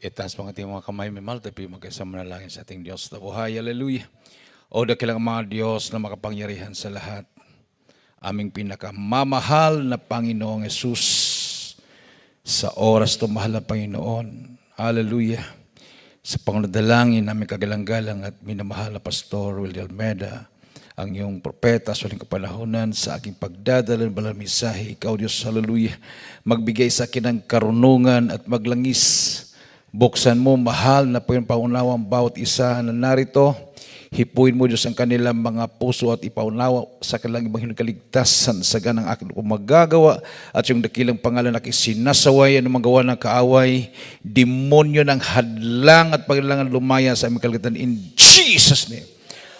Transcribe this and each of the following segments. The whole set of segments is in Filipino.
Itaas mga ating mga kamay, may mahal, tayo magkasama na langin sa ating Diyos na buhay. Hallelujah. O dakilang mga Diyos na makapangyarihan sa lahat. Aming pinakamamahal na Panginoong Yesus. Sa oras to mahal na Panginoon. Hallelujah. Sa pangunadalangin namin kagalang-galang at minamahal na Pastor Willie Almeida, ang iyong propeta sa huling kapanahunan, sa aking pagdadala ng balang mensahe, ikaw Diyos, hallelujah, magbigay sa akin ng karunungan at maglangis. Buksan mo, mahal na po yung paunawang bawat isa na narito. Hipuin mo, Diyos, ang kanilang mga puso at ipaunawa sa kanilang ibang kaligtasan sa ganang aking magagawa at yung dakilang pangalan na sinasaway ang magawa ng kaaway, demonyo ng hadlang at paglangan lumaya sa aming kaligtasan in Jesus' name.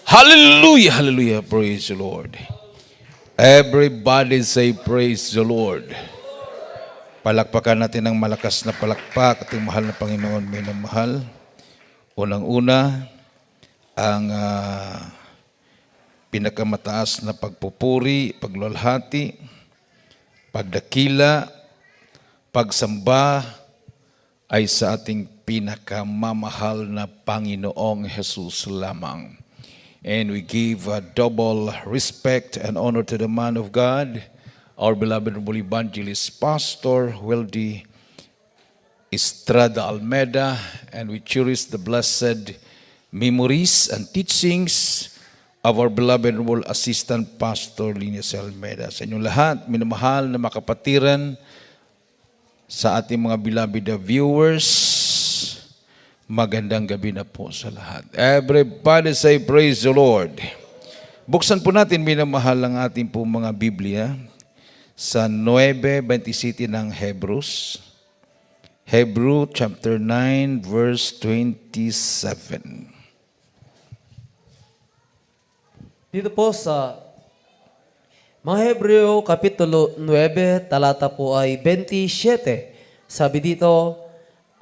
Hallelujah, hallelujah, praise the Lord. Everybody say praise the Lord. Palakpakan natin ng malakas na palakpak ating mahal na Panginoon, minamahal. Unang-una, ang pinakamataas na pagpupuri, pagluwalhati, pagdakila, pagsamba ay sa ating pinakamamahal na Panginoong Jesus lamang. And we give double respect and honor to the man of God, our beloved evangelist, Pastor Wildy Estrada Almeida, and we cherish the blessed memories and teachings of our beloved assistant Pastor Linus Almeida. Sa inyong lahat, minamahal na makapatiran, sa ating mga beloved viewers, magandang gabi na po sa lahat. Everybody say praise the Lord. Buksan po natin, minamahal, ang ating po mga Biblia sa 9:27 ng Hebrews. Hebrew chapter 9 verse 27. Dito po sa mga Hebreo Kapitulo 9, talata po ay 27. Sabi dito,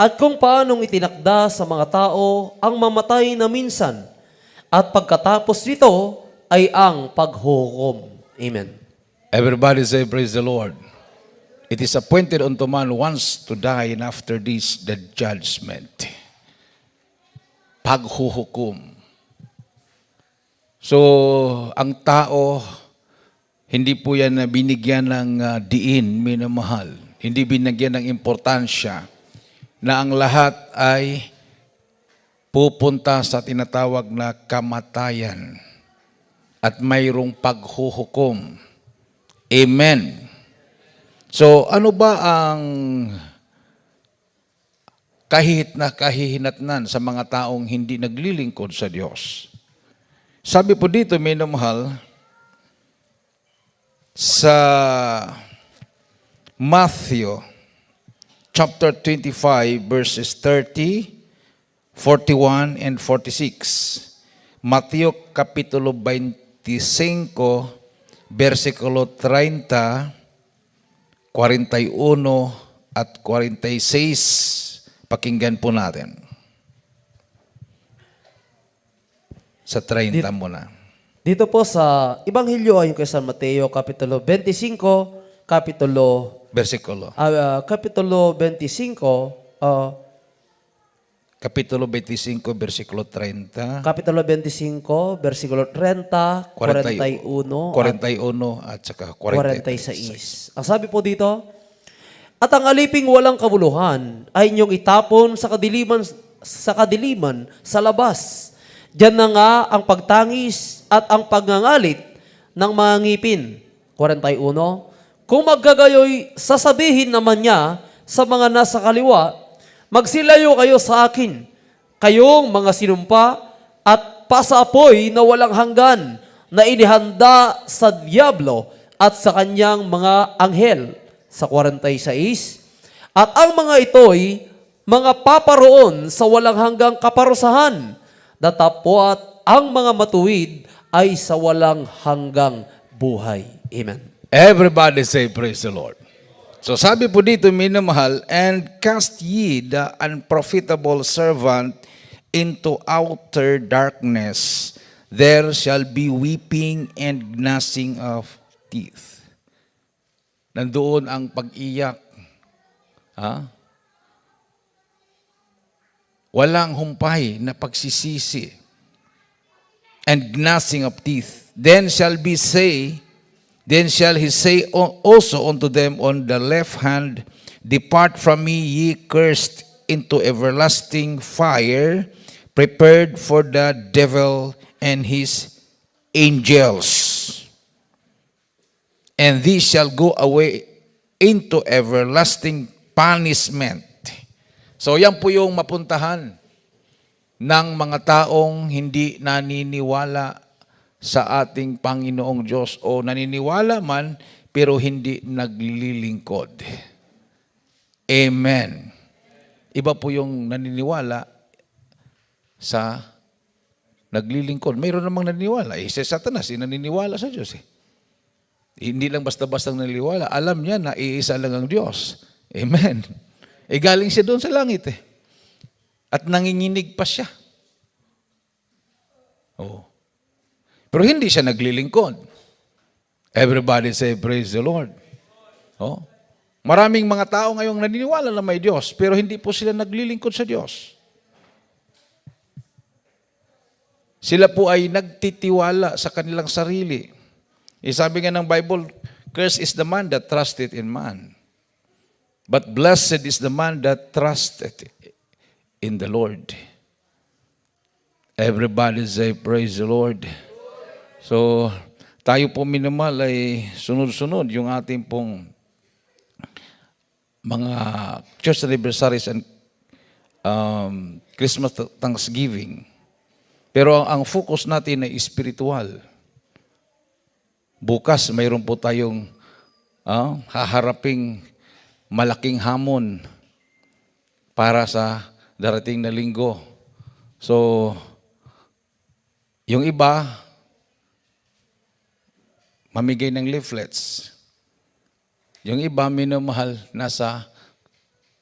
at kung paanong itinakda sa mga tao ang mamatay na minsan, at pagkatapos nito ay ang paghukom. Amen. Everybody say praise the Lord. It is appointed unto man once to die, and after this the judgment. Paghuhukom. So, ang tao, hindi po yan na binigyan ng diin, minamahal. Hindi binigyan ng importansya na ang lahat ay pupunta sa tinatawag na kamatayan at mayroong paghuhukom. Amen. So, ano ba ang kahihinatnan sa mga taong hindi naglilingkod sa Diyos? Sabi po dito, minamahal, sa Matthew chapter 25 verses 30, 41 and 46. Matthew kapitulo 25 versikulo 30, 41 at 46. Pakinggan po natin. Sa 30 muna. Dito po sa Ebanghelyo ayon kay San Mateo Kapitulo 25, Versikulo. Kapitulo 25, Kapitulo 25, versikulo 30. Kapitulo 25, versikulo 30, 41, 41 at saka 46. 46. Ang sabi po dito, at ang aliping walang kabuluhan ay inyong itapon sa kadiliman sa labas. Diyan na nga ang pagtangis at ang pagngangalit ng mga ngipin. 41. Kung maggagayoy, sasabihin naman niya sa mga nasa kaliwa, magsilayo kayo sa akin, kayong mga sinumpa at pasaapoy na walang hanggan na inihanda sa diablo at sa kanyang mga anghel. Sa 46. At ang mga ito'y mga paparoon sa walang hanggang kaparusahan, datapwat ang mga matuwid ay sa walang hanggang buhay. Amen. Everybody say praise the Lord. So sabi po dito, minamahal, and cast ye the unprofitable servant into outer darkness. There shall be weeping and gnashing of teeth. Nandoon ang pag-iyak. Ha? walang humpay na pagsisisi, and gnashing of teeth. Then shall he say also unto them on the left hand, Depart from me, ye cursed, into everlasting fire, prepared for the devil and his angels. And these shall go away into everlasting punishment. So yan po yung mapuntahan ng mga taong hindi naniniwala sa ating Panginoong Diyos o naniniwala man pero hindi naglilingkod. Amen. Iba po yung naniniwala sa naglilingkod. Mayroon namang naniniwala. Si Satanas, naniniwala sa Diyos. Hindi lang basta-basta naniniwala. Alam niya na iisa lang ang Diyos. Amen. Galing siya doon sa langit At nanginginig pa siya. Oh. Pero hindi siya naglilingkod. Everybody say, praise the Lord. Oh. Maraming mga tao ngayong naniniwala na may Diyos, pero hindi po sila naglilingkod sa Diyos. Sila po ay nagtitiwala sa kanilang sarili. Sabi nga ng Bible, cursed is the man that trusted in man. But blessed is the man that trusted in the Lord. Everybody say, praise the Lord. So, tayo po minamahal ay sunod-sunod yung ating pong mga church anniversaries and Christmas Thanksgiving. Pero ang focus natin ay spiritual. Bukas, mayroon po tayong haharaping malaking hamon para sa darating na linggo. So, yung iba, mamigay ng leaflets. Yung iba, minamahal, nasa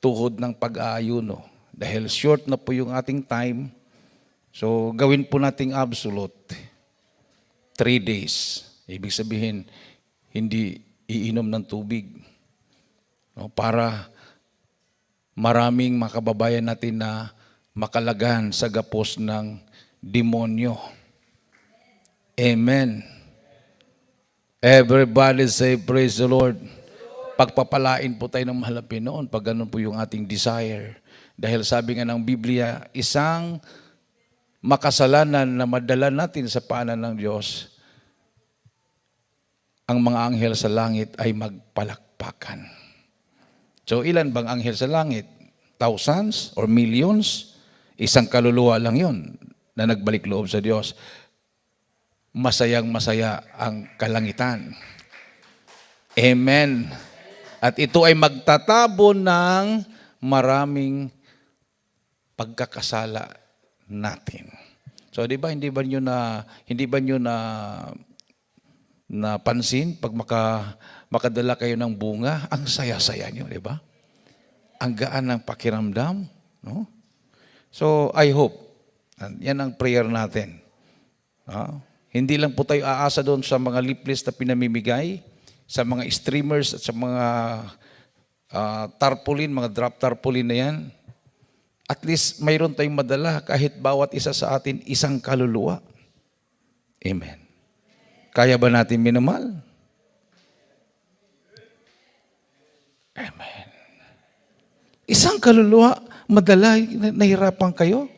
tuhod ng pag-aayuno. Dahil short na po yung ating time, so gawin po nating absolute. 3 days. Ibig sabihin, hindi iinom ng tubig. No, para maraming makababayan natin na makalagan sa gapos ng demonyo. Amen. Everybody say, praise the Lord. Pagpapalain po tayo ng mahal na Pinoon pag ganun po yung ating desire. Dahil sabi nga ng Biblia, isang makasalanan na madala natin sa paanan ng Diyos, ang mga anghel sa langit ay magpalakpakan. So ilan bang anghel sa langit? Thousands or millions? Isang kaluluwa lang yun na nagbalik loob sa Diyos. Masayang-masaya ang kalangitan. Amen. At ito ay magtatabo ng maraming pagkakasala natin. So di ba hindi ba niyo napansin pag makadala kayo ng bunga, ang saya-saya niyo, di ba? Ang gaan ng pakiramdam, no? So I hope, yan ang prayer natin. Hindi lang po tayo aasa doon sa mga leaflets na pinamimigay, sa mga streamers at sa mga tarpaulin, mga drop tarpaulin na yan. At least mayroon tayong madala kahit bawat isa sa atin isang kaluluwa. Amen. Kaya ba natin minamahal? Amen. Isang kaluluwa, madala, nahirapan kayo?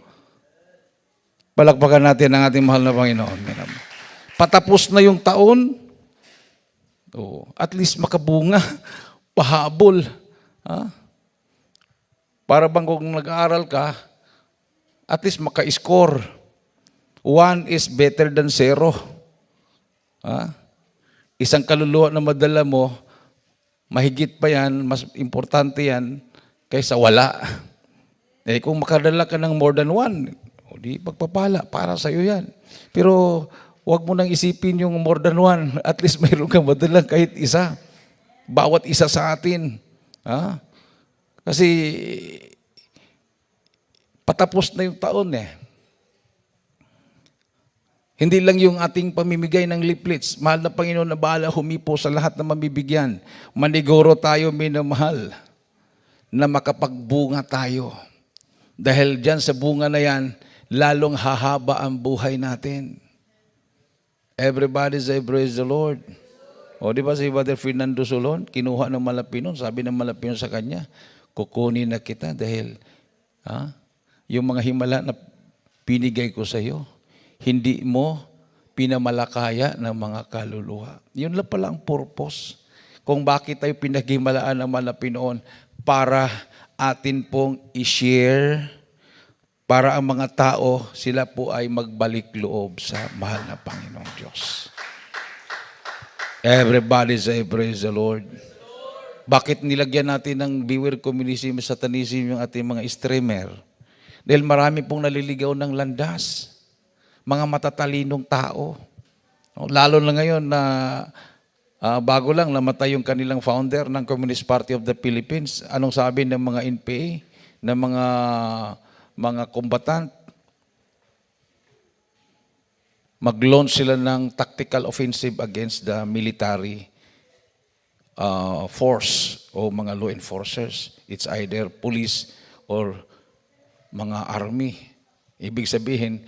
Palakpakan natin ang ating mahal na Panginoon. Patapos na yung taon, at least makabunga, pahabol. Para bang kung nag-aaral ka, at least maka-score. 1 is better than 0. Isang kaluluwa na madala mo, mahigit pa yan, mas importante yan, kaysa wala. Kung makadala ka ng more than 1, di pagpapala, para sa'yo yan. Pero huwag mo nang isipin yung more than 1, at least mayroon kang madala kahit isa. Bawat isa sa atin. Kasi patapos na yung taon Hindi lang yung ating pamimigay ng leaflets. Mahal na Panginoon na bahala humipo sa lahat na mamibigyan. Maniguro tayo, minamahal, na makapagbunga tayo. Dahil dyan sa bunga na yan, lalong hahaba ang buhay natin. Everybody say, praise the Lord. O di ba si Brother Fernando Solon, kinuha ng Malapinon, sabi ng Malapinon sa kanya, kukunin na kita dahil yung mga himala na pinigay ko sa iyo, hindi mo pinamalakaya ng mga kaluluwa. Yun lang pala ang purpose. Kung bakit tayo pinaghimalaan ng Malapinon para atin pong i-share, para ang mga tao, sila po ay magbalik loob sa mahal na Panginoong Diyos. Everybody say, praise the Lord. Bakit nilagyan natin ng beware communism, satanism yung ating mga streamer? Dahil marami pong naliligaw ng landas. Mga matatalinong tao. Lalo na ngayon na bago lang namatay yung kanilang founder ng Communist Party of the Philippines. Anong sabi ng mga NPA, ng mga combatant? Mag-launch sila ng tactical offensive against the military force o mga law enforcers. It's either police or mga army. Ibig sabihin,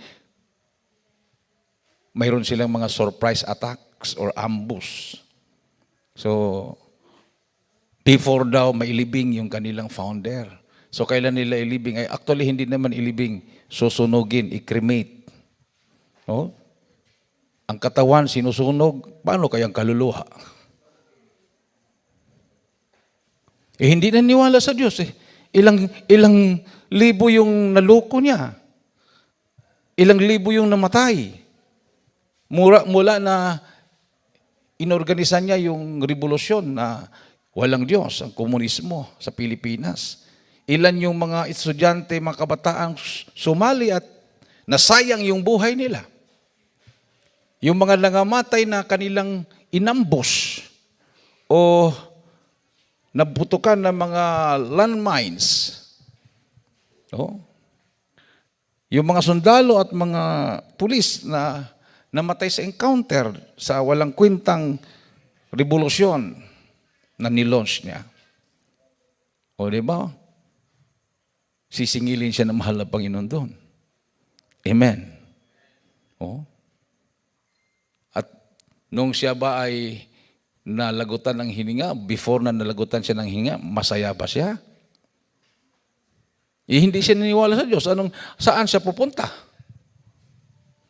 mayroon silang mga surprise attacks or ambush. So, before daw mailibing yung kanilang founder. So, kailan nila ilibing? Ay, actually, hindi naman ilibing. Susunugin, i-cremate. Oh? Ang katawan, sinusunog. Paano kayang kaluluha? Hindi naniwala sa Diyos. Ilang libo yung naloko niya. Ilang libo yung namatay. Mula na inorganisan niya yung revolusyon na walang Diyos, ang komunismo sa Pilipinas. Ilan yung mga estudyante, mga kabataang sumali at nasayang yung buhay nila. Yung mga nangamatay na kanilang inambos o nabutukan ng mga landmines. Yung mga sundalo at mga pulis na namatay sa encounter sa walang kwintang revolusyon na nilaunch niya. O diba? Sisingilin siya ng mahal na Panginoon doon. Amen. At nung siya ba ay nalagutan ng hininga, before na nalagutan siya ng hininga, masaya ba siya? Hindi siya niniwala sa Diyos. Saan siya pupunta?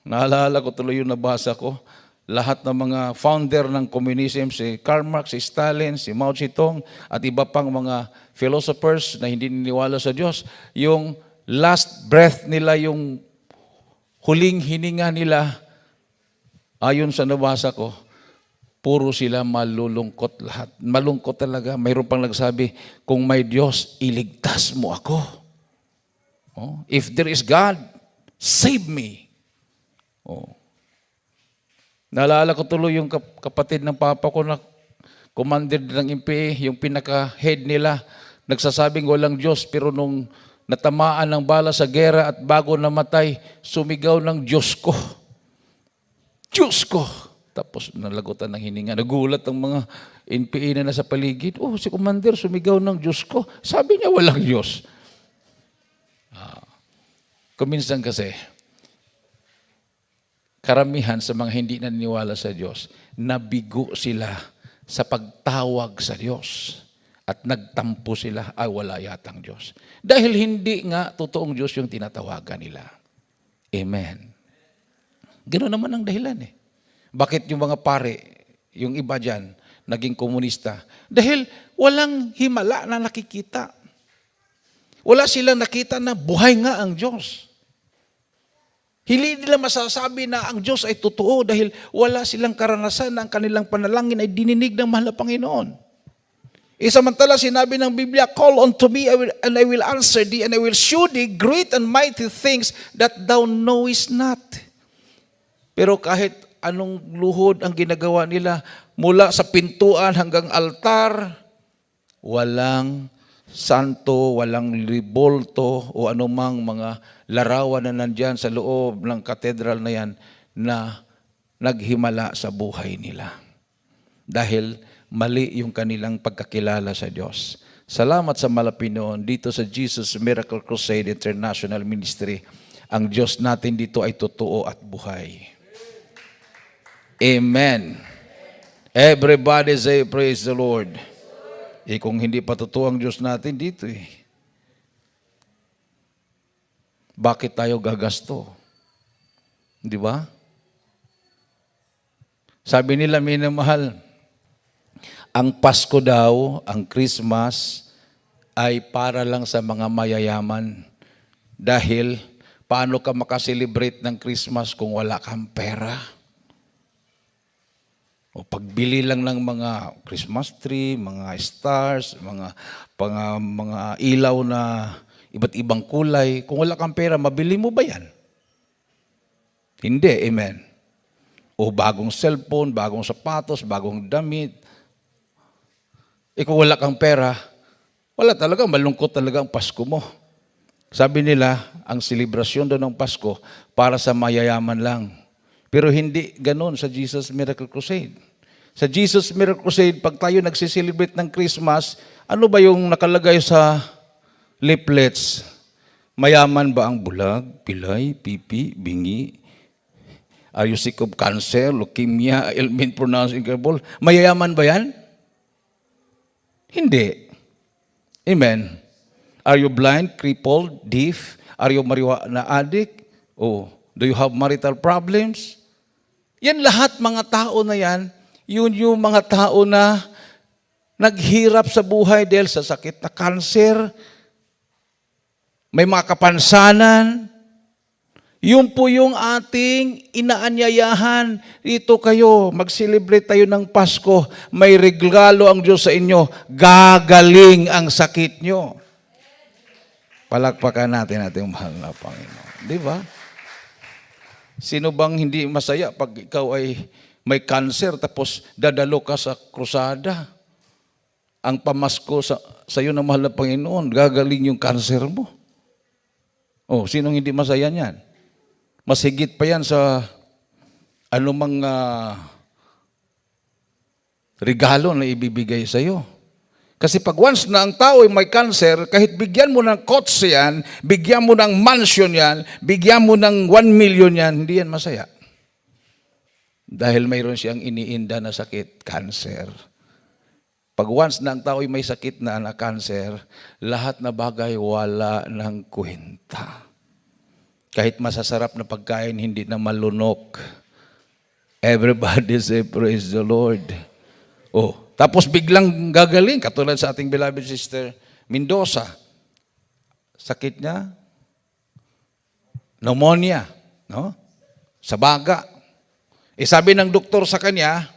Naalala ko tuloy yung nabasa ko. Lahat ng mga founder ng communism, si Karl Marx, si Stalin, si Mao Zedong, at iba pang mga philosophers na hindi niniwala sa Diyos, yung last breath nila, yung huling hininga nila, ayon sa nabasa ko, puro sila malulungkot lahat. Malungkot talaga. Mayroon pang nagsabi, kung may Diyos, iligtas mo ako. If there is God, save me. Naalala ko tuloy yung kapatid ng papa ko na commander ng NPA, yung pinaka-head nila, nagsasabing walang Diyos, pero nung natamaan ng bala sa gera at bago namatay, sumigaw ng Diyos ko. Diyos ko! Tapos nalagutan ng hininga. Nagulat ang mga NPA na nasa paligid. Si commander sumigaw ng Diyos ko. Sabi niya walang Diyos. Kuminsan kasi, karamihan sa mga hindi naniniwala sa Diyos, nabigo sila sa pagtawag sa Diyos. At nagtampo sila, wala yatang Diyos. Dahil hindi nga totoong Diyos yung tinatawagan nila. Amen. Ganoon naman ang dahilan Bakit yung mga pare, yung iba dyan, naging komunista? Dahil walang himala na nakikita. Wala silang nakita na buhay nga ang Diyos. Hindi nila masasabi na ang Diyos ay totoo dahil wala silang karanasan na ang kanilang panalangin ay dininig ng mahal na Panginoon. Samantala sinabi ng Biblia, call unto me and I will answer thee and I will show thee great and mighty things that thou knowest not. Pero kahit anong luhod ang ginagawa nila mula sa pintuan hanggang altar, walang santo, walang libolto o anumang mga larawan na nandyan sa loob ng katedral na yan na naghimala sa buhay nila. Dahil mali yung kanilang pagkakilala sa Diyos. Salamat sa Malapinoon dito sa Jesus Miracle Crusade International Ministry. Ang Diyos natin dito ay totoo at buhay. Amen. Everybody say praise the Lord. Kung hindi pa totoo ang Diyos natin dito bakit tayo gagasto? Di ba? Sabi nila, minamahal, ang Pasko daw, ang Christmas, ay para lang sa mga mayayaman. Dahil, paano ka makaselebrate ng Christmas kung wala kang pera? O pagbili lang ng mga Christmas tree, mga stars, mga ilaw na iba't ibang kulay, kung wala kang pera, mabili mo ba yan? Hindi, amen. O bagong cellphone, bagong sapatos, bagong damit. Kung wala kang pera, wala talaga, malungkot talaga ang Pasko mo. Sabi nila, ang selebrasyon doon ng Pasko para sa mayayaman lang. Pero hindi ganun sa Jesus Miracle Crusade. Sa Jesus Miracle Crusade, pag tayo nagsiselebrate ng Christmas, ano ba yung nakalagay sa leaflets? Mayaman ba ang bulag, pilay, pipi, bingi? Are you sick of cancer, leukemia, ailment pronounced incurable? Mayayaman ba yan? Hindi. Amen. Are you blind, crippled, deaf? Are you marijuana addict? Oh, do you have marital problems? Yan lahat mga tao na yan, yun yung mga tao na naghirap sa buhay dahil sa sakit na cancer, may mga kapansanan. Yun po yung ating inaanyayahan. Dito kayo, mag-celebrate tayo ng Pasko. May regalo ang Diyos sa inyo. Gagaling ang sakit nyo. Palakpakan natin ating mahal na Panginoon. Di ba? Sino bang hindi masaya pag ikaw ay may cancer tapos dadalo ka sa krusada? Ang pamasko sa iyo ng mahal na Panginoon, gagaling yung cancer mo. Oh, sinong hindi masaya niyan? Mas higit pa yan sa anumang regalo na ibibigay sa iyo. Kasi pag once na ang tao ay may cancer, kahit bigyan mo ng kotse yan, bigyan mo ng mansion yan, bigyan mo ng 1 million yan, hindi yan masaya. Dahil mayroon siyang iniinda na sakit, cancer. Pag once na ang tao ay may sakit na cancer, lahat na bagay wala ng kwenta. Kahit masasarap na pagkain, hindi na malunok. Everybody say, praise the Lord. Oh, tapos biglang gagaling, katulad sa ating beloved sister Mendoza. Sakit niya, pneumonia, no? Sa baga. Sabi ng doktor sa kanya,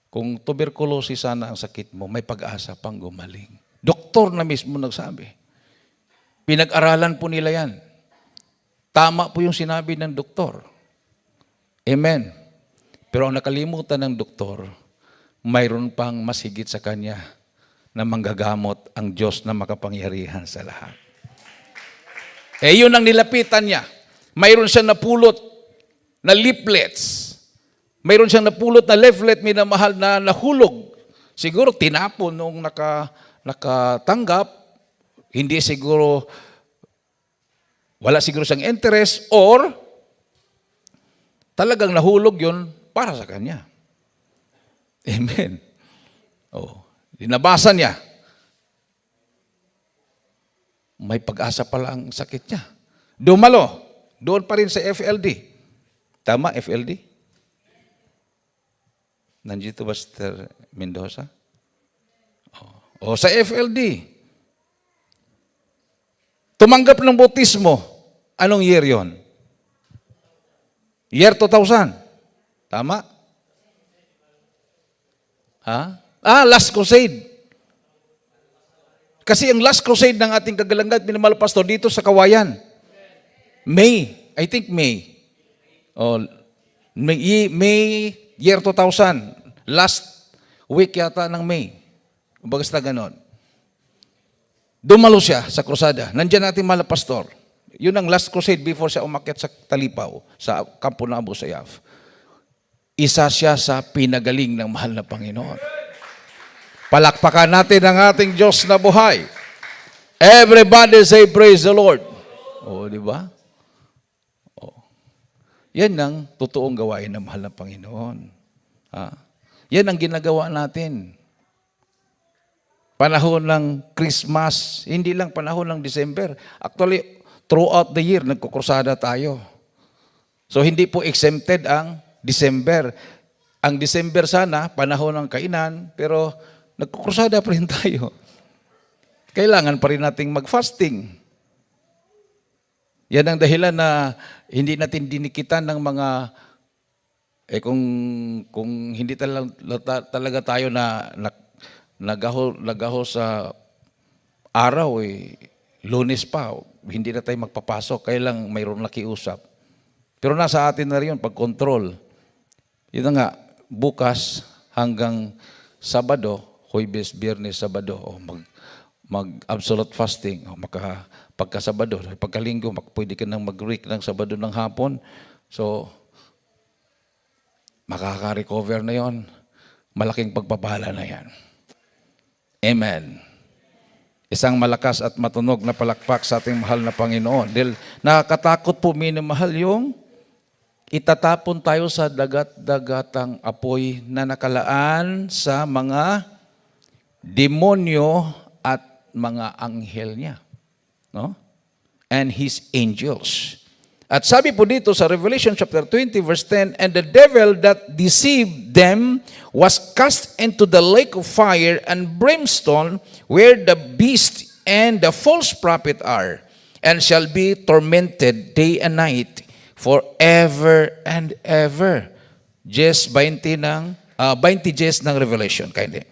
kung tuberculosis sana ang sakit mo, may pag-asa pang gumaling. Doktor na mismo nagsabi. Pinag-aralan po nila yan. Tama po yung sinabi ng doktor. Amen. Pero ang nakalimutan ng doktor, mayroon pang mas higit sa kanya na manggagamot ang Diyos na makapangyarihan sa lahat. Yun ang nilapitan niya. Mayroon siyang napulot na leaflets. Mayroon siyang napulot na leaflet, minamahal na nahulog. Siguro tinapon nung nakatanggap. Hindi siguro, wala siguro siyang interest or talagang nahulog yun para sa kanya. Amen. Oh, dinabasa niya. May pag-asa pala ang sakit niya. Dumalo. Doon pa rin sa FLD. Tama, FLD? Nandito ba Sister Mendoza? Oh, sa FLD. Tumanggap ng bautismo. Anong year yon? Year 2000. Tama? Ha? Last Crusade. Kasi ang last crusade ng ating kagalangan, minamahal pastor, dito sa Kawayan. May. I think May. Oh, May year 2000. Last week yata ng May. Basta ganon. Dumalo siya sa krusada. Nandiyan natin mahal pastor. Yun ang last crusade before siya umakyat sa Talipaw, sa kampo ng Abu Sayyaf. Isa siya sa pinagaling ng mahal na Panginoon. Palakpakan natin ang ating Diyos na buhay. Everybody say praise the Lord. O, di ba? O. Yan ang totoong gawain ng mahal na Panginoon. Ha? Yan ang ginagawa natin. Panahon ng Christmas, hindi lang panahon ng December. Actually, throughout the year, nagkukrusada tayo. So, hindi po exempted ang December. Ang December sana, panahon ng kainan, pero nagkukrusada pa rin tayo. Kailangan pa rin nating mag-fasting. Yan ang dahilan na hindi natin dinikitan ng mga, kung hindi talaga tayo nagaho sa araw, Lunes pa, hindi na tayo magpapasok, kailang mayroon nakiusap. Pero nasa atin na rin yun, pag-control. Yun na nga, bukas hanggang Sabado, Huwebes, Biyernes, Sabado, mag-absolute fasting, pagka-Sabado, pagka-Linggo, pwede ka nang mag-week ng Sabado ng hapon. So, makaka-recover na yon. Malaking pagpapala na yan. Amen. Isang malakas at matunog na palakpak sa ating mahal na Panginoon. Dahil nakakatakot po, minamahal, yung itatapon tayo sa dagat-dagatang apoy na nakalaan sa mga demonyo at mga anghel niya. No? And his angels. At sabi po dito sa Revelation chapter 20 verse 10, and the devil that deceived them was cast into the lake of fire and brimstone, where the beast and the false prophet are, and shall be tormented day and night forever and ever. 20 Jes ng Revelation. Kindly.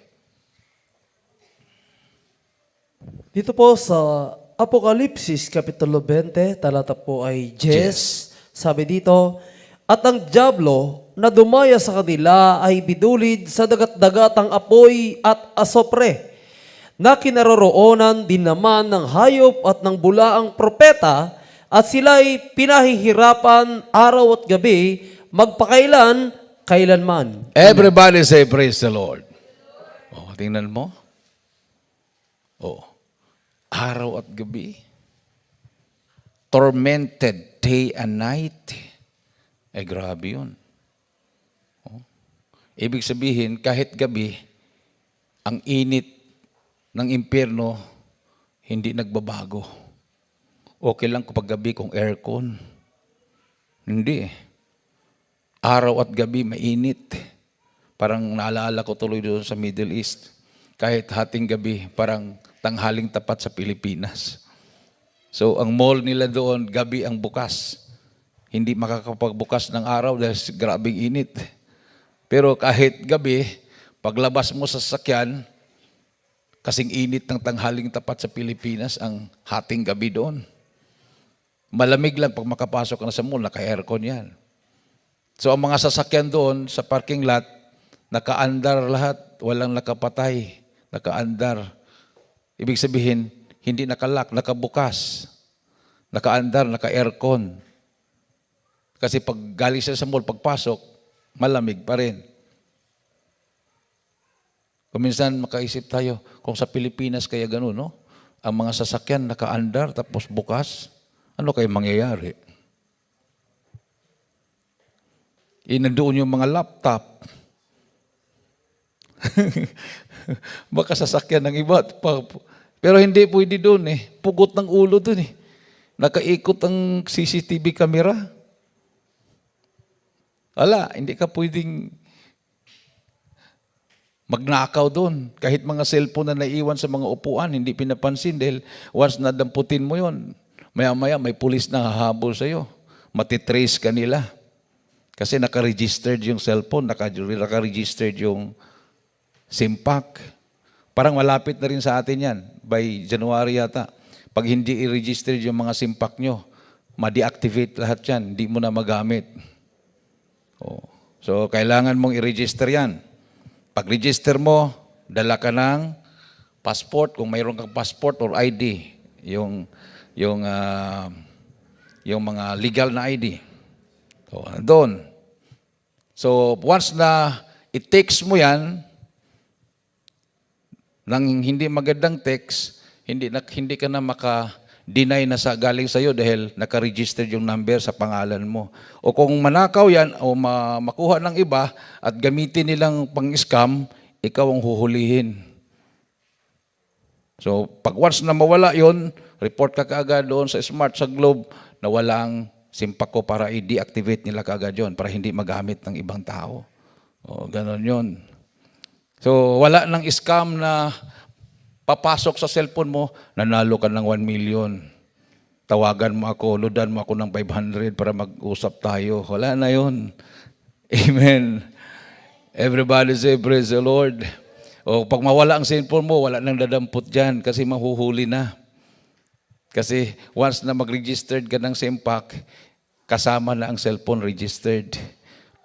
Dito po sa Apokalipsis, Kapitulo 20, talata po ay 10. Sabi dito, at ang dyablo na dumaya sa kanila ay bidulid sa dagat-dagatang apoy at asopre, na kinaroroonan din naman ng hayop at ng bulaang propeta, at sila'y pinahihirapan araw at gabi, magpakailan, kailanman. Everybody say praise the Lord. Oh, tingnan mo. Oh. Araw at gabi. Tormented day and night. Grabe yun. Oh. Ibig sabihin, kahit gabi, ang init ng impyerno hindi nagbabago. Okay lang kapag gabi kung aircon. Hindi. Araw at gabi, mainit. Parang naalala ko tuloy doon sa Middle East. Kahit hating gabi, parang tanghaling tapat sa Pilipinas. So, ang mall nila doon, gabi ang bukas. Hindi makakapagbukas ng araw dahil grabing init. Pero kahit gabi, paglabas mo sa sasakyan, kasing init ng tanghaling tapat sa Pilipinas, ang hating gabi doon. Malamig lang pag makapasok ka na sa mall, naka-aircon yan. So, ang mga sasakyan doon sa parking lot, naka-andar lahat, walang nakapatay, naka-andar. Ibig sabihin, hindi nakalak, nakabukas, naka-andar, naka-aircon. Kasi pag galing siya sa mall, pagpasok, malamig pa rin. Kung minsan makaisip tayo, kung sa Pilipinas kaya gano'n, no? Ang mga sasakyan naka-andar, tapos bukas, ano kayo mangyayari? Nandoon yung mga laptop. Baka sasakyan ng iba. Pero hindi pwede doon eh. Pugot ng ulo doon eh. Nakaikot ang CCTV camera. Wala, hindi ka pwedeng magnakaw doon. Kahit mga cellphone na naiwan sa mga upuan, hindi pinapansin dahil once nadamputin mo yon, maya-maya may pulis na hahabol sa'yo. Matitrace ka nila. Kasi naka-registered yung cellphone, naka-registered yung SIM-pack. Parang malapit na rin sa atin yan. By January yata. Pag hindi i-registered yung mga SIM-pack nyo, ma-deactivate lahat yan. Hindi mo na magamit. Oh. So, kailangan mong i-register yan. Pag-register mo, dala ka ng passport, kung mayroon kang passport or ID, yung mga legal na ID. So, doon. So, once na i-text mo yan, ng hindi magandang text, hindi ka na maka-deny na sa galing sa'yo dahil naka-registered yung number sa pangalan mo. O kung manakaw yan o makuha ng iba at gamitin nilang pang-scam, ikaw ang huhulihin. So, pag once na mawala yon, report ka kaagad doon sa Smart, sa Globe, na walang simpak ko para i-deactivate nila kaagad yon para hindi magamit ng ibang tao. O, ganon yon. So, wala nang scam na papasok sa cellphone mo, nanalo ka ng 1 million. Tawagan mo ako, loadan mo ako ng 500 para mag-usap tayo. Wala na yon. Amen. Everybody say, praise the Lord. O pag mawala ang cellphone mo, wala nang dadampot dyan kasi mahuhuli na. Kasi once na mag-registered ka ng SIMPAC, kasama na ang cellphone registered.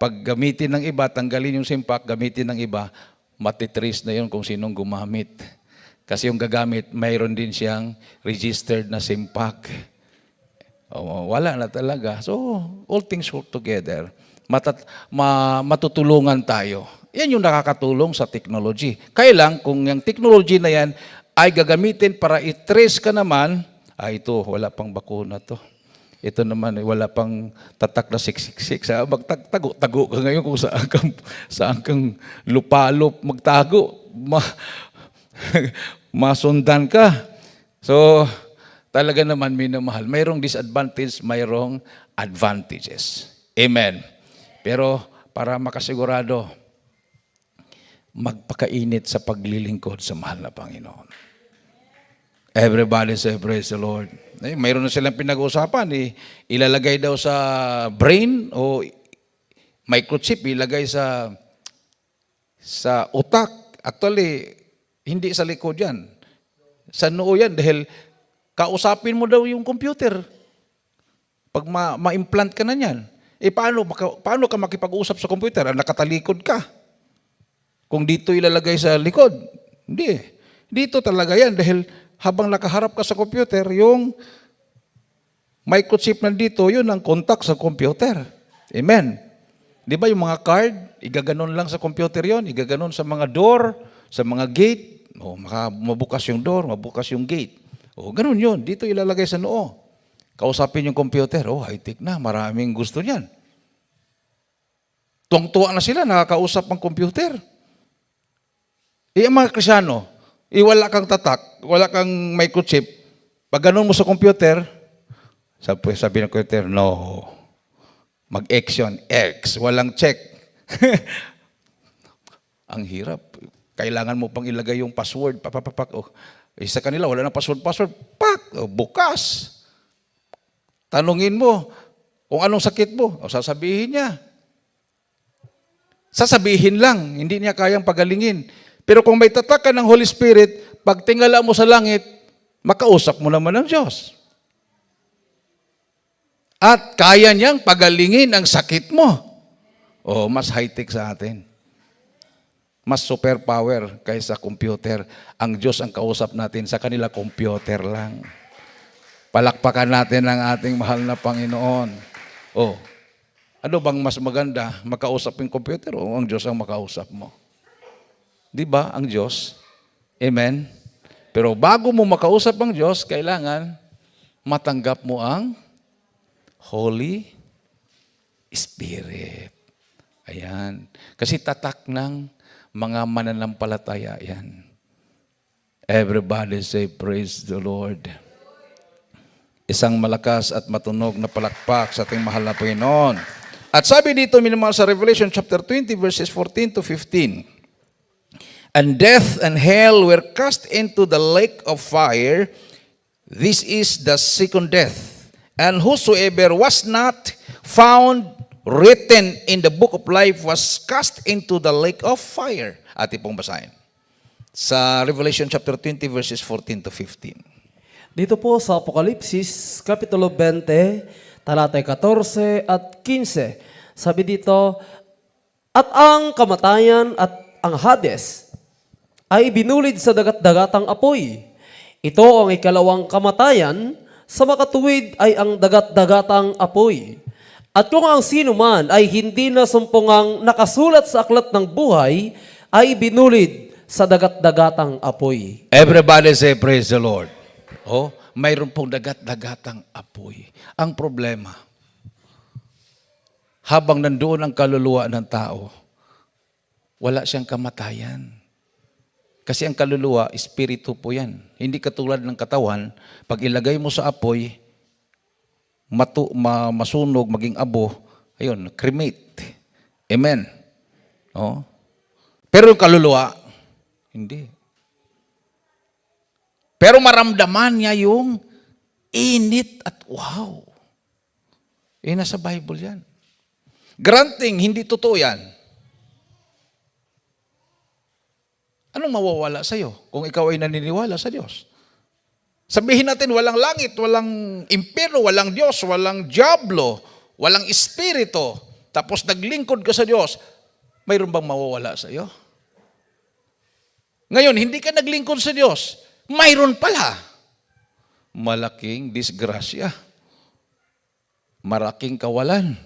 Pag gamitin ng iba, tanggalin yung SIMPAC, gamitin ng iba, matitrace na yun kung sinong gumamit. Kasi yung gagamit, mayroon din siyang registered na SIMPAC. Wala na talaga. So, all things work together. Matutulungan tayo. Yan yung nakakatulong sa technology. Kaya lang, kung yung technology na yan ay gagamitin para i-trace ka naman, ito, wala pang bakuna to. Ito naman, wala pang tatak na 666. Magtago ka ngayon kung saan kang lupalop magtago. Masundan ka. So, talaga naman minamahal. Mayroong disadvantage, mayroong advantages. Amen. Pero para makasigurado, magpakainit sa paglilingkod sa mahal na Panginoon. Everybody say, praise the Lord. Mayroon na silang pinag-uusapan. Ilalagay daw sa brain o microchip, ilagay sa utak. Actually, hindi sa likod yan. Sa noo yan dahil kausapin mo daw yung computer. Pag ma-implant ka na yan. Paano ka makipag-usap sa computer? Nakatalikod ka. Kung dito ilalagay sa likod, hindi. Dito talaga yan dahil habang nakaharap ka sa computer, yung microchip nandito, yun ang contact sa computer. Amen. Di ba yung mga card, igaganon lang sa computer yon, igaganon sa mga door, sa mga gate, mabukas yung door, mabukas yung gate. Ganun yun. Dito ilalagay sa noo. Kausapin yung computer, high-tech na, maraming gusto niyan. Tuwang-tuwa na sila, nakakausap ang computer. Ang mga Krisyano, wala kang tatak, wala kang microchip, pag ganun mo sa computer, sabi ng computer, no. Mag-X yun, X, walang check. Ang hirap. Kailangan mo pang ilagay yung password, sa kanila, wala nang password, bukas. Tanungin mo, kung anong sakit mo, sasabihin niya. Sasabihin lang, hindi niya kayang pagalingin. Pero kung may tatak ka ng Holy Spirit, pag tingala mo sa langit, makausap mo naman ng Diyos. At kaya niyang pagalingin ang sakit mo. Mas high-tech sa atin. Mas superpower kaysa computer. Ang Diyos ang kausap natin, sa kanila computer lang. Palakpakan natin ang ating mahal na Panginoon. Ano bang mas maganda? Makausap yung computer o ang Diyos ang makausap mo? Di ba ang Diyos? Amen? Pero bago mo makausap ang Diyos, kailangan matanggap mo ang Holy Spirit. Ayan. Kasi tatak ng mga mananampalataya yan. Everybody say, praise the Lord. Isang malakas at matunog na palakpak sa ating mahal na Panginoon. At sabi dito, minamahal sa Revelation chapter 20, verses 14 to 15, and death and hell were cast into the lake of fire. This is the second death. And whosoever was not found written in the book of life was cast into the lake of fire. Ati pong basahin. Sa Revelation chapter 20, verses 14 to 15. Dito po sa Apokalipsis, Kapitulo 20, talatay 14 at 15. Sabi dito, at ang kamatayan at ang Hades ay binulid sa dagat-dagatang apoy. Ito ang ikalawang kamatayan, sa makatuwid ay ang dagat-dagatang apoy. At kung ang sino man ay hindi nasumpungang nakasulat sa aklat ng buhay, ay binulid sa dagat-dagatang apoy. Everybody say, praise the Lord. Oh, mayroon pong dagat-dagatang apoy. Ang problema, habang nandoon ang kaluluwa ng tao, wala siyang kamatayan. Kasi ang kaluluwa, espiritu po yan. Hindi katulad ng katawan, pag ilagay mo sa apoy, masunog, maging abo, ayun, cremate. Amen. Oh. Pero yung kaluluwa, hindi. Pero maramdaman niya yung init at wow. Nasa Bible yan. Granting, hindi totoo yan. Anong mawawala sa'yo kung ikaw ay naniniwala sa Diyos? Sabihin natin, walang langit, walang impyerno, walang Diyos, walang diablo, walang espiritu, tapos naglingkod ka sa Diyos, mayroon bang mawawala sa'yo? Ngayon, hindi ka naglingkod sa Diyos, mayroon pala. Malaking disgrasya. Malaking kawalan.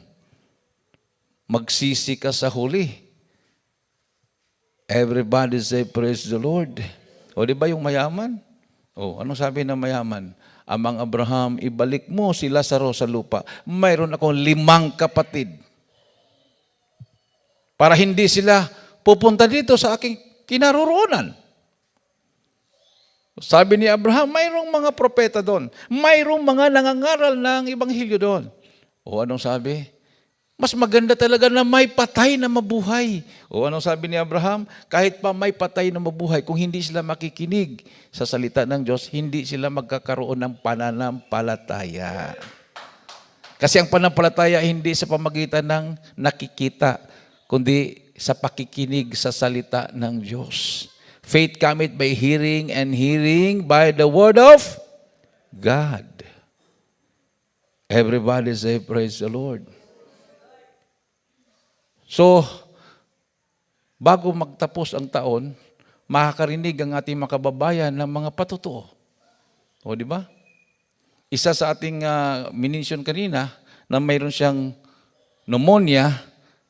Magsisi ka sa huli. Everybody say, praise the Lord. O di ba yung mayaman? O, anong sabi ng mayaman? Amang Abraham, ibalik mo si Lazaro sa lupa. Mayroon akong 5 kapatid. Para hindi sila pupunta dito sa aking kinaroroonan. Sabi ni Abraham, mayroong mga propeta doon. Mayroong mga nangangaral ng Ebanghelyo doon. O anong sabi? Mas maganda talaga na may patay na mabuhay. O anong sabi ni Abraham? Kahit pa may patay na mabuhay, kung hindi sila makikinig sa salita ng Diyos, hindi sila magkakaroon ng pananampalataya. Kasi ang pananampalataya hindi sa pamagitan ng nakikita, kundi sa pakikinig sa salita ng Diyos. Faith cometh by hearing, and hearing by the word of God. Everybody say, praise the Lord. So, bago magtapos ang taon, makakarinig ang ating mga kababayan ng mga patutuo. O, di ba? Isa sa ating minisyon kanina na mayroon siyang pneumonia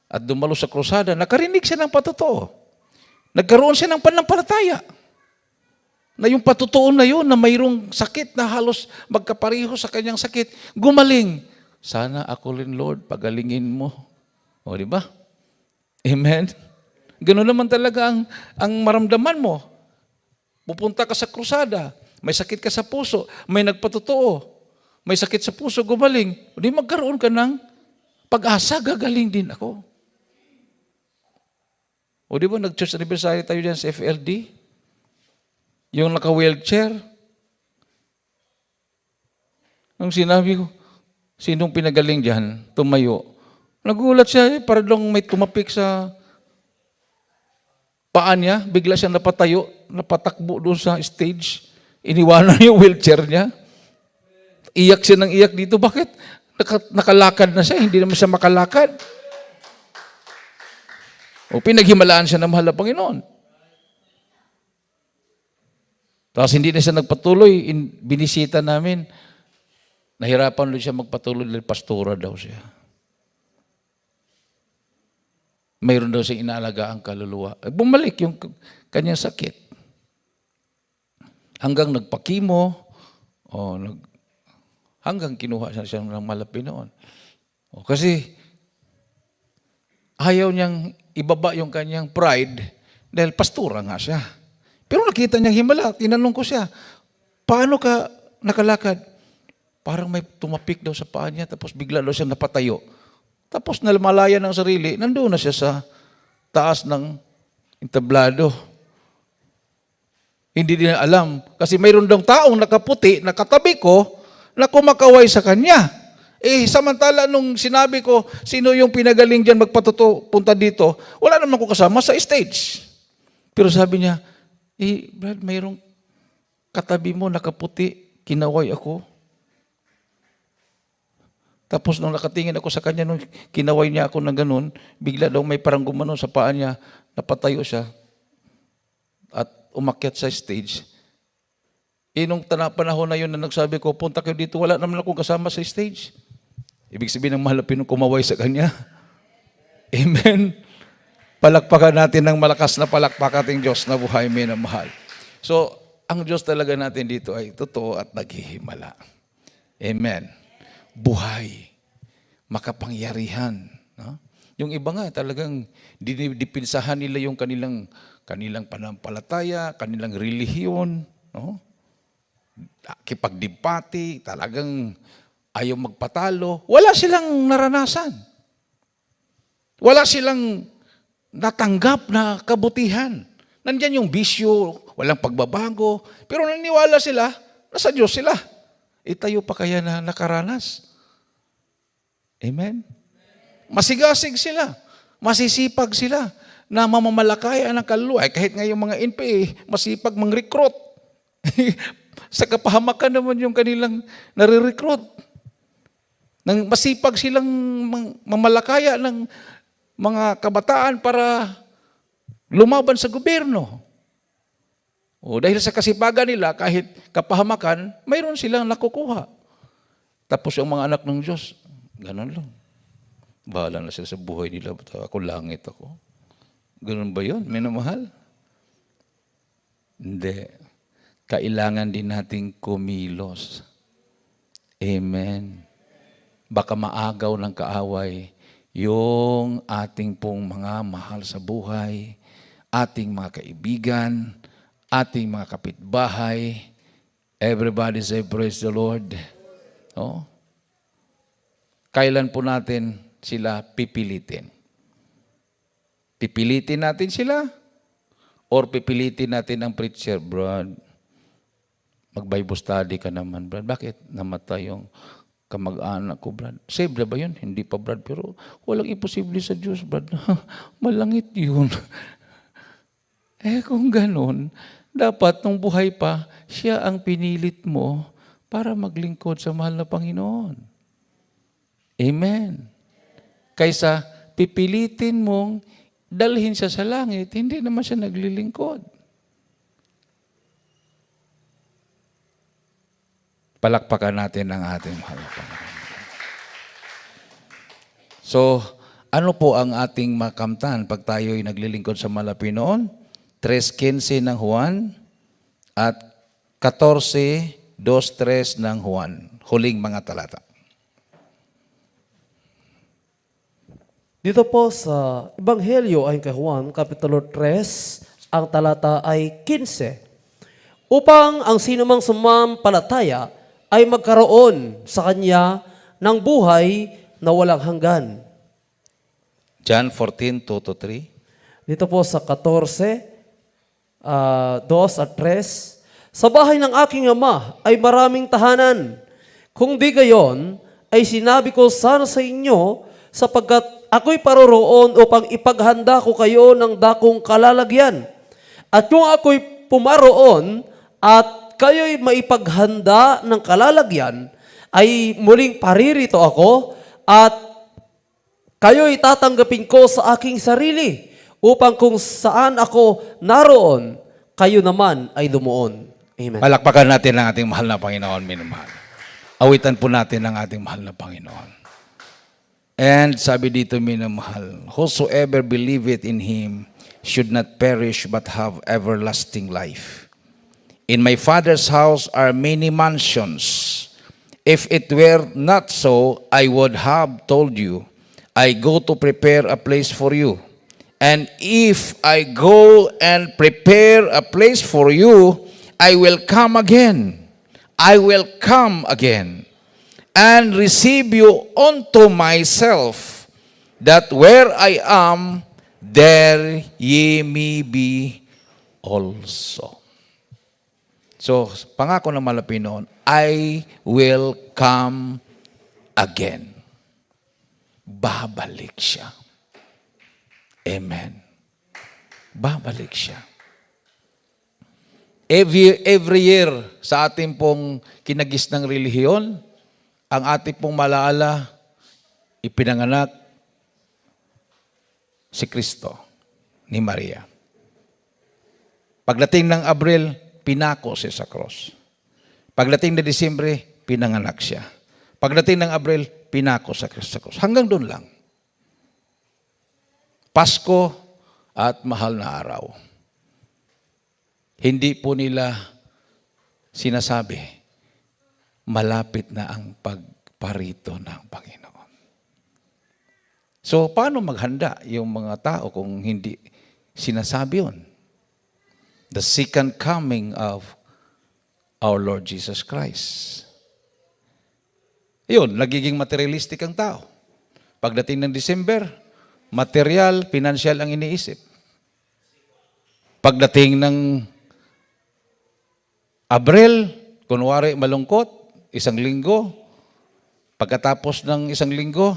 at dumalo sa krusada, nakarinig siya ng patutuo. Nagkaroon siya ng pananampalataya. Na yung patutuo na yun, na mayroong sakit na halos magkapareho sa kanyang sakit, gumaling. Sana ako rin, Lord, pagalingin mo. O, di ba? Amen? Ganoon naman talaga ang maramdaman mo. Pupunta ka sa krusada, may sakit ka sa puso, may nagpatutuo, may sakit sa puso, gumaling. O di magkaroon ka ng pag-asa, gagaling din ako. O di ba, nag-church anniversary tayo dyan sa FLD? Yung naka-wheelchair. Nung sinabi ko, sinong pinagaling dyan, tumayo. Nagulat siya, para lang may tumapik sa paa niya, bigla siya napatayo, napatakbo doon sa stage, iniwanan yung wheelchair niya. Iyak siya ng iyak dito. Bakit? Nakalakad na siya, hindi naman siya makalakad. O pinaghimalaan siya ng mahal na Panginoon. Tapos hindi na siya nagpatuloy, binisita namin. Nahirapan ulit siya magpatuloy dahil pastora daw siya. Mayroon daw siyang inaalaga ang kaluluwa. Bumalik yung kanyang sakit. Hanggang nagpakimo, hanggang kinuha siya ng malapi noon. Kasi ayaw niyang ibaba yung kanyang pride dahil pastora nga siya. Pero nakita niyang himala, tinanong ko siya, paano ka nakalakad? Parang may tumapik daw sa paa niya, tapos bigla daw siya napatayo. Tapos nalamalaya ng sarili, nandoon na siya sa taas ng entablado. Hindi din alam. Kasi mayroon daw taong nakaputi, nakatabi ko, na kumakaway sa kanya. Samantala nung sinabi ko, sino yung pinagaling dyan magpatuto, punta dito, wala naman ko kasama sa stage. Pero sabi niya, Brad, mayroong katabi mo, nakaputi, kinaway ako. Tapos nung nakatingin ako sa kanya, nung kinaway niya ako ng ganun, bigla daw may parang gumanon sa paa niya, napatayo siya at umakyat sa stage. Nung panahon na yun na nagsabi ko, punta kayo dito, wala naman akong kasama sa stage. Ibig sabihin ng mahal na kumaway sa kanya. Amen. Palakpakan natin ng malakas na palakpak ating Diyos na buhay, minamahal. So, ang Diyos talaga natin dito ay totoo at naghihimala. Amen. Buhay. Makapangyarihan. No? Yung iba nga talagang dinipinsahan nila yung kanilang panampalataya, kanilang relihiyon. No? Kipagdibati, talagang ayaw magpatalo. Wala silang naranasan. Wala silang natanggap na kabutihan. Nandyan yung bisyo, walang pagbabago, pero naniwala sila, nasa Diyos sila. Tayo pa kaya na nakaranas? Amen? Masigasig sila, masisipag sila, na mamamalakaya ng kaluluwa. Kahit nga yung mga NPA, masipag mang-recruit. Sa kapahamakan naman yung kanilang nare-recruit. Masipag silang mamalakaya ng mga kabataan para lumaban sa gobyerno. O dahil sa kasipagan nila, kahit kapahamakan, mayroon silang nakukuha. Tapos yung mga anak ng Diyos, ganun lang. Bahala na sila sa buhay nila. Ako langit ako. Ganun ba yun? Minamahal? Hindi. Kailangan din nating kumilos. Amen. Baka maagaw ng kaaway yung ating pong mga mahal sa buhay, ating mga kaibigan, ating mga kapitbahay. Everybody say, praise the Lord. Oh. Kailan po natin sila pipilitin? Pipilitin natin sila? Or pipilitin natin ang preacher? Brad, mag-Bible study ka naman, Brad. Bakit namatay yung kamag-anak ko, Brad? Saved na ba yun? Hindi pa, Brad. Pero walang imposible sa Diyos, Brad. Malangit yun. Kung ganun, dapat nung buhay pa, siya ang pinilit mo para maglingkod sa mahal na Panginoon. Amen. Kaysa pipilitin mong dalhin siya sa langit, hindi naman siya naglilingkod. Palakpakan natin ang ating mahal na Panginoon. So, ano po ang ating makamtan pag tayo'y naglilingkod sa mahal na Panginoon? 3:15 ng Juan at 14:2-3 ng Juan. Huling mga talata. Dito po sa Ebanghelyo ayon kay Juan, Kapitulo 3, ang talata ay 15. Upang ang sinumang sumampalataya ay magkaroon sa kanya ng buhay na walang hanggan. John 14:2-3. Dito po sa 14, 2 at 3, sa bahay ng aking ama ay maraming tahanan. Kung di gayon, ay sinabi ko sana sa inyo, sapagkat ako'y paroroon upang ipaghanda ko kayo ng dakong kalalagyan. At kung ako'y pumaroon at kayo'y maipaghanda ng kalalagyan, ay muling paririto ako at kayo'y tatanggapin ko sa aking sarili upang kung saan ako naroon, kayo naman ay dumuon. Amen. Palakpakan natin ang ating mahal na Panginoon, minamahal. Awitan po natin ang ating mahal na Panginoon. And sabi dito, minamahal, whosoever believeth in Him should not perish but have everlasting life. In my Father's house are many mansions. If it were not so, I would have told you, I go to prepare a place for you. And if I go and prepare a place for you, I will come again. I will come again and receive you unto myself, that where I am, there ye may be also. So, pangako ng malapit noon, I will come again. Babalik siya. Amen. Babalik siya. Every year, sa ating pong kinagis ng relihiyon, ang ating pong malaala, ipinanganak si Kristo ni Maria. Pagdating ng Abril, pinako siya sa cross. Pagdating ng Disyembre, pinanganak siya. Pagdating ng Abril, pinako sa cross. Hanggang doon lang. Pasko, at mahal na araw. Hindi po nila sinasabi, malapit na ang pagparito ng Panginoon. So, paano maghanda yung mga tao kung hindi sinasabi yun? The second coming of our Lord Jesus Christ. Yun, nagiging materialistic ang tao. Pagdating ng December, material, financial ang iniisip. Pagdating ng Abril, kunwari malungkot, isang linggo, pagkatapos ng isang linggo,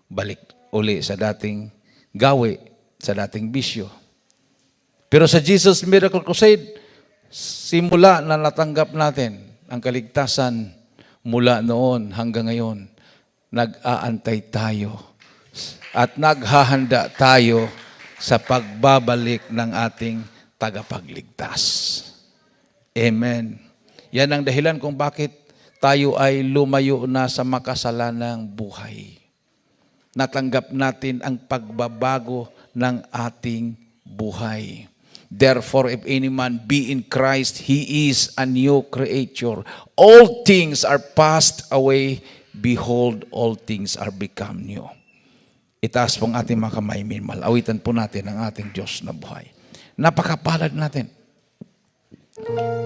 balik uli sa dating gawi, sa dating bisyo. Pero sa Jesus Miracle Crusade, simula na natanggap natin ang kaligtasan mula noon hanggang ngayon, nag-aantay tayo at naghahanda tayo sa pagbabalik ng ating tagapagligtas. Amen. Yan ang dahilan kung bakit tayo ay lumayo na sa makasalanang buhay. Natanggap natin ang pagbabago ng ating buhay. Therefore, if any man be in Christ, he is a new creature. All things are passed away. Behold, all things are become new. Itaas po ang ating mga kamay, minmal. Awitan po natin ang ating Diyos na buhay. Napakapalad natin.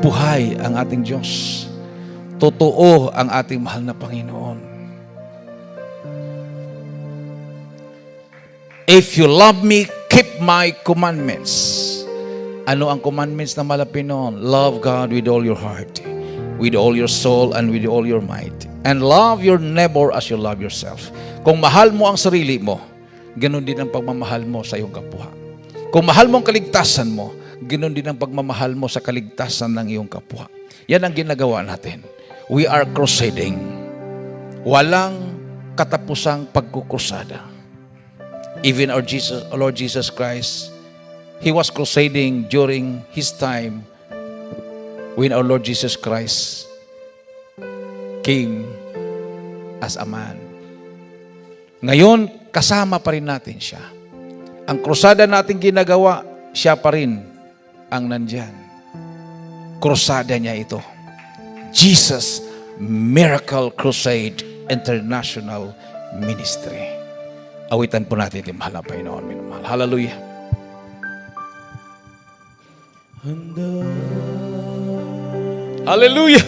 Buhay ang ating Diyos. Totoo ang ating mahal na Panginoon. If you love me, keep my commandments. Ano ang commandments na malapit noon? Love God with all your heart, with all your soul, and with all your might. And love your neighbor as you love yourself. Kung mahal mo ang sarili mo, ganoon din ang pagmamahal mo sa iyong kapwa. Kung mahal mo ang kaligtasan mo, ganoon din ang pagmamahal mo sa kaligtasan ng iyong kapwa. Yan ang ginagawa natin. We are crusading. Walang katapusang pagkukrusada. Even our Lord Jesus Christ, He was crusading during His time when our Lord Jesus Christ came as a man. Ngayon, kasama pa rin natin siya. Ang krusada natin ginagawa, siya pa rin ang nandyan. Krusada niya ito. Jesus Miracle Crusade International Ministry. Awitan po natin yung mahal na Panginoon, minamahal. Hallelujah. Hallelujah.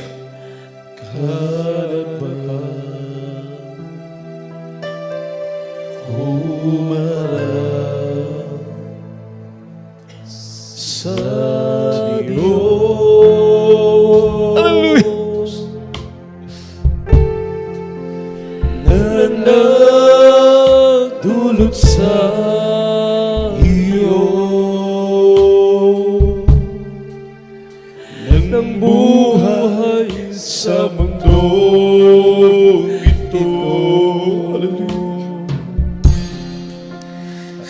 Dulot sa iyo ng buhay sa mundo ito.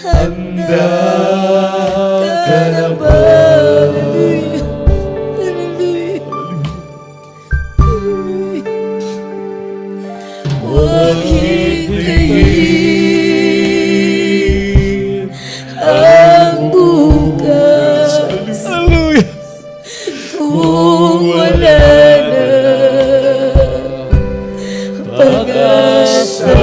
Handa ka na ba? Huwag hintayin ang bukas. Hallelujah. Kung wala na pag-asa.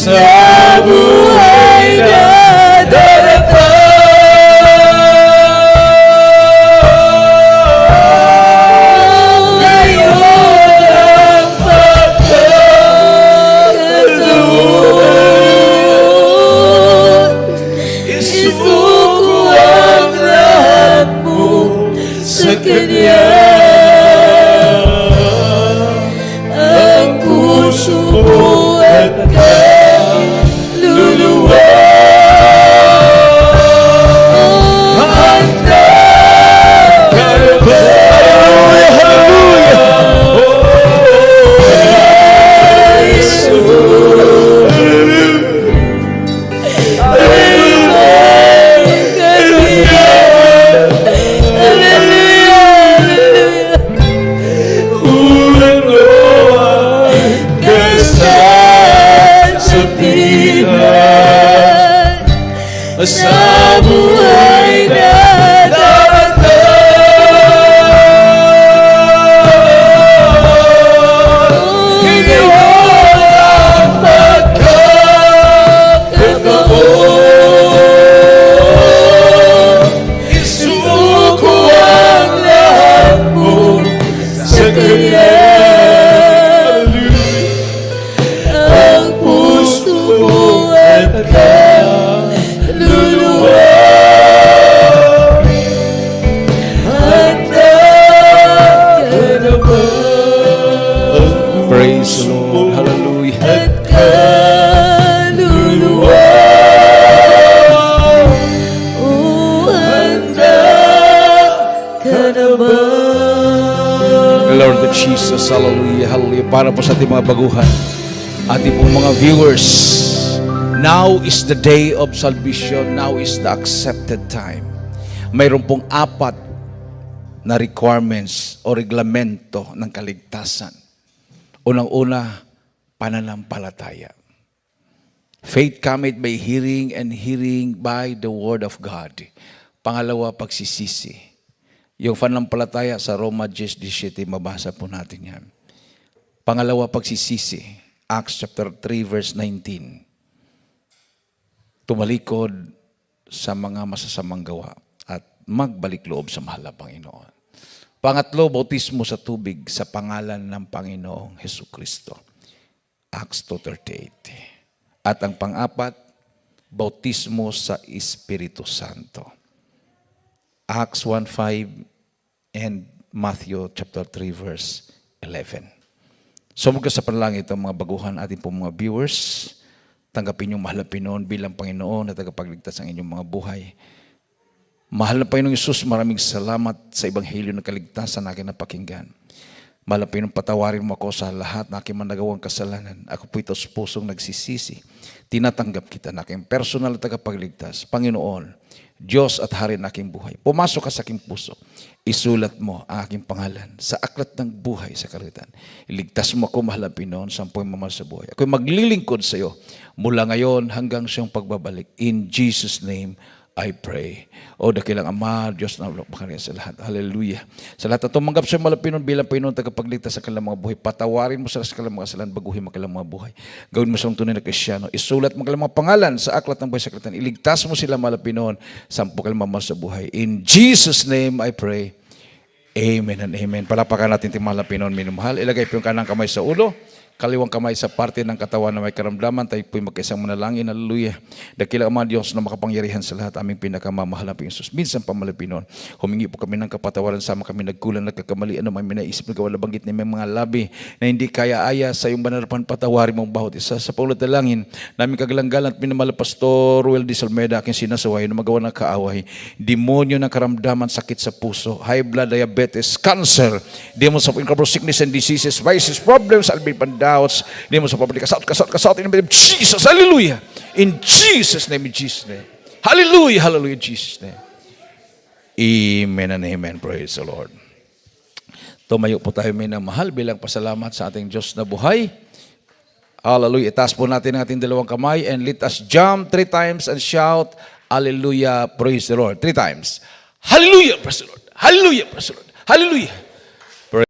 sa buhay na darating. Ngayon ang pagkakataon, isuko ang lahat mo sa Kanya. Ang puso mo at kaluluwa, handa ka na ba? Sa buhay na darating. Ngayon ang pagkakataon, isuko ang lahat mo sa Kanya. Ang puso mo at Praise the Lord. Hallelujah. at kaluluwa. Handa ka na ba? Lord Jesus, hallelujah, hallelujah. Para po sa ating mga baguhan, ating pong mga viewers, now is the day of salvation. Now is the accepted time. Mayroon pong 4 na requirements o reglamento ng kaligtasan. Unang-una, pananampalataya. Faith cometh by hearing, and hearing by the word of God. Pangalawa, pagsisisi. Yung pananampalataya sa Roma 10:17, mabasa po natin yan. Pangalawa, pagsisisi. Acts chapter 3 verse 19. Tumalikod sa mga masasamang gawa at magbalik loob sa mahal na Panginoon. Pangatlo, bautismo sa tubig sa pangalan ng Panginoong Hesukristo. Acts 2:38. At ang pang-4, bautismo sa Espiritu Santo. Acts 1:5 and Matthew chapter 3 verse 11. Sumugod sa panalangin ito mga baguhan ating pong mga viewers. Tanggapin yung mahal na Panginoon bilang Panginoon na tagapagligtas ng inyong mga buhay. Mahal na Panginoong Isus, maraming salamat sa Ebanghelyo ng kaligtasan na aking napakinggan. Mahal na Panginoon, patawarin mo ako sa lahat na aking managawang kasalanan. Ako po ito sa pusong nagsisisi. Tinatanggap kita na aking personal na tagapagligtas. Panginoon, Diyos at Hari ng aking buhay. Pumasok ka sa aking puso. Isulat mo ang aking pangalan sa aklat ng buhay sa kalutan. Iligtas mo ako, mahal na Panginoon, sa ampuang mamahal sa buhay. Ako'y maglilingkod sa iyo mula ngayon hanggang siyang pagbabalik. In Jesus' name, I pray. O dakilang Ama, Diyos na bakariya sa lahat. Hallelujah. Sa lahat na tumanggap sa Panginoon bilang Panginoon tagapagligtas sa kanilang mga buhay, patawarin mo sa kanilang mga kasalanan, baguhin mo kanilang mga buhay. Gawin mo silang tunay na Kristiyano. Isulat mo kanilang mga pangalan sa aklat ng buhay sa kalutan. Iligtas mo sila, mahal na Panginoon, sa ampuang kanilang mamahal sa buhay. In Jesus' name I pray. Amen and amen. Palapakan natin ting mahal na Panginoon, minumahal. Ilagay po yung kanang kamay sa ulo, kaliwang kamay sa parte ng katawan na may karamdaman. Tayo po'y magkaisang manalangin. Hallelujah. Dakilang Ama Diyos na makapangyarihan sa lahat, aming pinakamamahal na Panginoon. Minsan pamalapinon, humingi po kami ng kapatawaran, sama kami nagkulang, nagkakamali, ano may minaisip, nagawa nabanggit na may mga labi na hindi kaya-aya sa iyong banarapan, patawarin mong bawat isa. Sa paulat na langin, namin kagalanggalan at minamahal Pastor Ruel D. Salmeda, aking sinasaway na magawa ng kaaway, demonyo ng karamdaman, sakit sa puso, high blood, diabetes, cancer, demons of incurable sickness and diseases, vices, problems, albeit doubts, demons of public, kasat, in the name of Jesus, hallelujah, in Jesus' name, hallelujah, hallelujah, in Jesus' name, amen and amen, praise the Lord. Tumayo po tayo may mahal bilang pasalamat sa ating Diyos na buhay. Hallelujah, itaas po natin ang ating dalawang kamay and let us jump 3 times and shout, hallelujah, praise the Lord, 3 times, hallelujah, praise the Lord, hallelujah, praise the Lord, hallelujah.